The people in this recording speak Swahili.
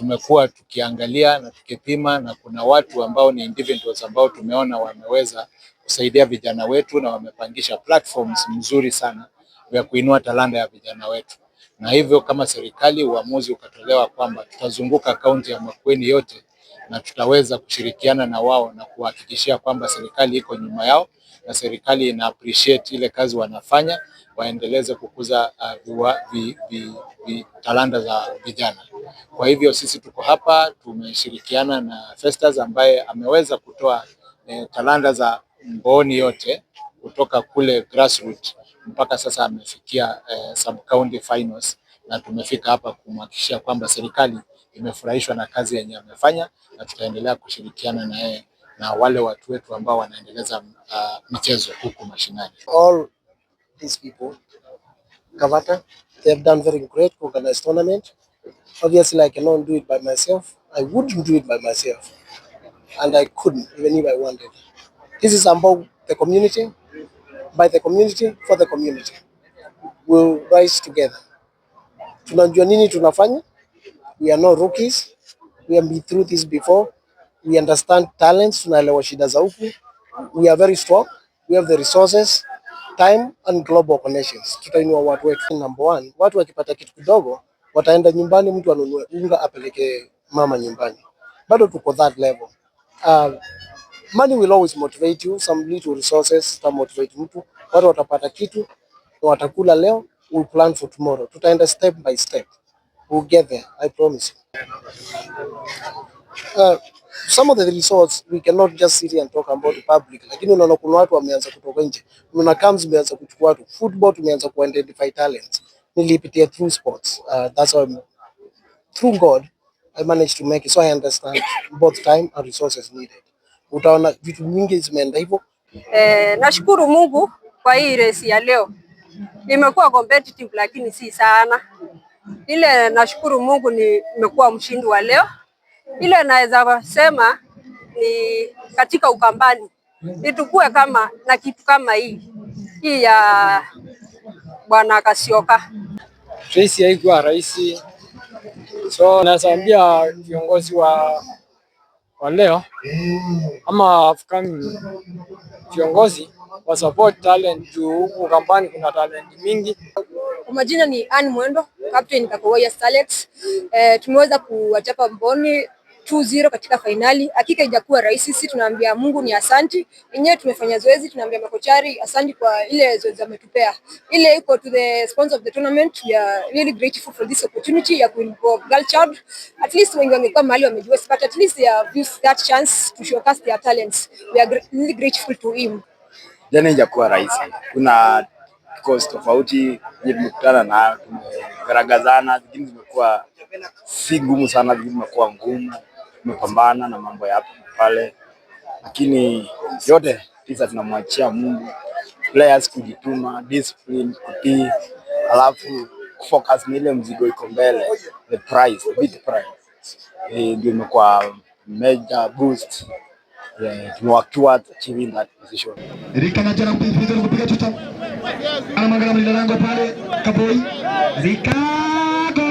tumekuwa tukiangalia na tukipima, na kuna watu ambao ni individuals ambao tumeona wameweza kusaidia vijana wetu na wamepangisha platforms mzuri sana ya kuinua talanta ya vijana wetu. Na hivyo kama serikali uamuzi ukatolewa kwamba tutazunguka kaunti ya Makueni yote na tutaweza kushirikiana na wao na kuhakikishia kwamba serikali iko nyuma yao na serikali ina appreciate ile kazi wanafanya, waendeleze kukuza talanta za vijana. Kwa hivyo sisi tuko hapa, tumeshirikiana na Festus ambaye ameweza kutoa talanta za Mbooni yote kutoka kule grassroots mpaka sasa amefikia sub county finals, na tumefika hapa kumhakikishia kwamba serikali imefurahishwa na kazi yenye amefanya, na tutaendelea kushirikiana na yeye na wale watu wetu ambao wanaendeleza michezo huku mashinani. All these people, Kavata, they have done very great organized tournament. Obviously, I cannot do it by myself. I wouldn't do it by myself, and I couldn't even if I wanted. This is about the community, by the community, for the community. We'll rise together. Tunajua nini tunafanya. We are not rookies. We have been through this before. We understand talents. Tunaelewa shida za huku. We are very strong. We have the resources, time and global connections. Tutainua watu wetu. Number one, watu wakipata kitu kidogo wataenda nyumbani, mtu anunue unga apeleke mama nyumbani. Bado tuko that level. Money will always motivate you. Some little resources can motivate mtu. Watu watapata kitu watakula leo. We'll plan for tomorrow. Tutaenda step by step. We'll get there. I promise. Some of the resorts we cannot just sit here and talk about the public. Lakini unaona kuna watu wameanza kutoka nje. Kuna camps wameanza kuchukua watu. Football tumeanza ku identify talents. Nilipitia through sports. That's why through God I managed to make it, so I understand both time and resources needed. Utaona vitu mingi zimeenda hivyo. Nashukuru Mungu kwa hii race ya leo. Imekuwa competitive lakini si sana. Ile nashukuru Mungu nimekuwa mshindi wa leo. Ile naweza sema ni katika Ukambani itukue kama na kitu kama hii ya Bwana Kasioka. Race haikuwa rahisi, so naambia viongozi wa leo ama African viongozi wa support talent juu Ukambani kuna talent mingi. Kwa majina ni Ann Mwendo, captain Kakoya Starlets. Tumeweza kuwachapa Mboni 2-0 katika finali. Hakika haijakuwa rahisi, sisi tunaambia Mungu ni asanti. Wenyewe tumefanya zoezi, tunaambia makochari asanti kwa ile zoezi ametupea. Ile iko to the sponsor of the tournament. We are really grateful for this opportunity ya kuinvolve girl child. At least wengi wangekuwa mahali wamejua, but at least they have used that chance to showcase their talents. We are really grateful to him. Jana haijakuwa rahisi. Kuna cost tofauti tumekutana na tumegaragazana, zingine zimekuwa si ngumu sana, zingine zimekuwa ngumu. Tumepambana na mambo ya hapa pale, lakini yote tisa tunamwachia Mungu. Players kujituma, discipline, kutii, alafu focus na ile mzigo iko mbele, the prize, the big prize. Ndio imekuwa major boost. Tumework towards achieving that position. Rika na jana kupiga tuta. Anamwangalia mlinda lango pale Kaboi. Rika go.